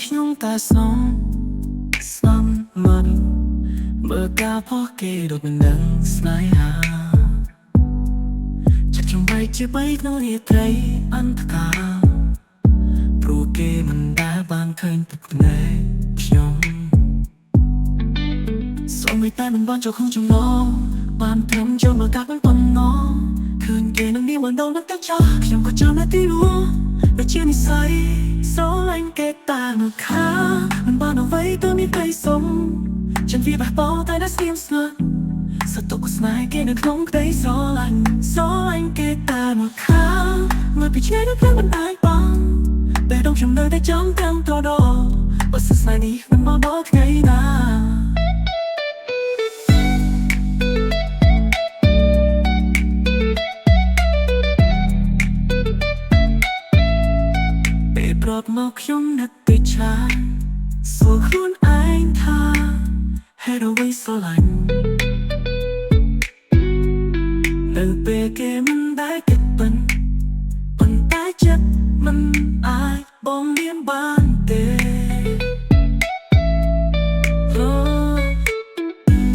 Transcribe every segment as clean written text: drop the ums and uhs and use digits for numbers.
ខ្ញុំតែស្នំមិនបើការផុសគេដូចមិនដឹងស្នេហាចិត្តចំបែកជាបីក្នុងរាត្រីអន្តកាលព្រោះគេមិនដែលបានឃើញទឹកភ្នែកខ្ញុំសូមតែមិនបានចូលក្នុងចំណងបានត្រឹមចូលមកកាត់មិនប៉ុណ្ណោះឃើញគេនឹងនេះមិនដល់នឹងតែចាស់ខ្ញុំក៏ចាំតែទីនោះដូចជានិស័យស្រឡាញ់គេតែមកខាមិនបានអ្វីទៅមានតែសុំฉันវាបះបោតែដែលស្ងៀមស្ងាត់សតុកស្នេហ៍គេនៅក្នុងក្តីស្រឡាញ់គេតែមកខាមកពីឆ្ងាយដល់ព្រឹកមិនអាចបងតែដងខ្ញុំនៅតែចង់តាមត្រដោបើស្នេហ៍នេះមិនមកដល់ថ្ងៃណាប្រាប់មកខ្ញុំនឹកទៅឆាសួរខ្លួនឯងថាហេតុអ្វីស្រឡាញ់នៅពេលគេមិនដែលគិតប៉ុន្តែចិត្តមិនអាចបងមានបានទេ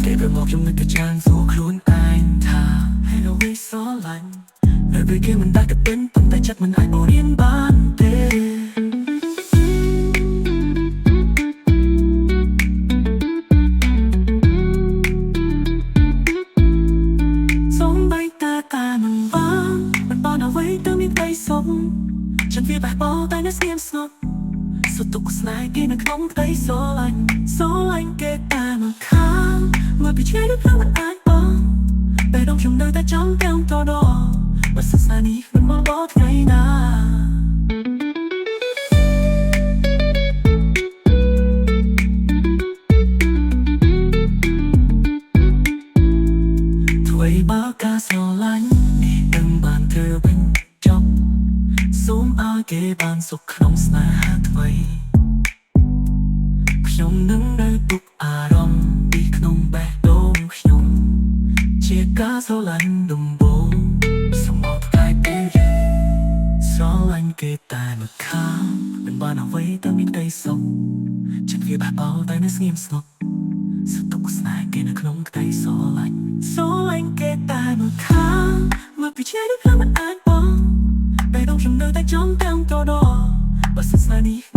គេប្រាប់មកខ្ញុំនឹកទៅឆាសួរខ្លួនឯងថាហេតុអ្វីស្រឡាញ់នៅពេលគេមិនដែលគិតប៉ុន្តែចិត្តមិនអាចបងមានបានទេฉันវាបះបោតែនៅស្ងៀមស្ងប់សតុកស្នេហ៍គេនៅក្នុងក្តីស្រឡាញ់គេតែមកខាងមកពីឆ្ងាយដូចព្រឹកមិនអាចបងតែដងខ្ញុំនៅតែចង់តាមត្រដោបើស្នេហ៍នេះមិនមកដល់ថ្ងៃណាអ្វីបើការស្រឡាញ់នេះនឹងបានធ្វើវិញចប់សូមឲ្យគេបានសុខក្នុងស្នេហាថ្មីខ្ញុំនឹងនៅទុកអារម្មណ៍ពីក្នុងបេះដូងខ្ញុំជាការស្រឡាញ់ដំបូងសូមមកផ្កាយពេលស្រឡាញ់គេតែមកខាងមិនបានអ្វីតែមានតែសុខចិត្តវាបះបោតែនៅស្ងៀមស្ងប់សតុកស្នេហ៍គេនៅក្នុងក្តីស្រឡាញ់គេតែមកខាងមកពីឆ្ងាយដូចព្រឹកមិនអាចបងតែដងខ្ញុំនៅតែចង់តាមត្រដោបើស្នេហ៍នេះ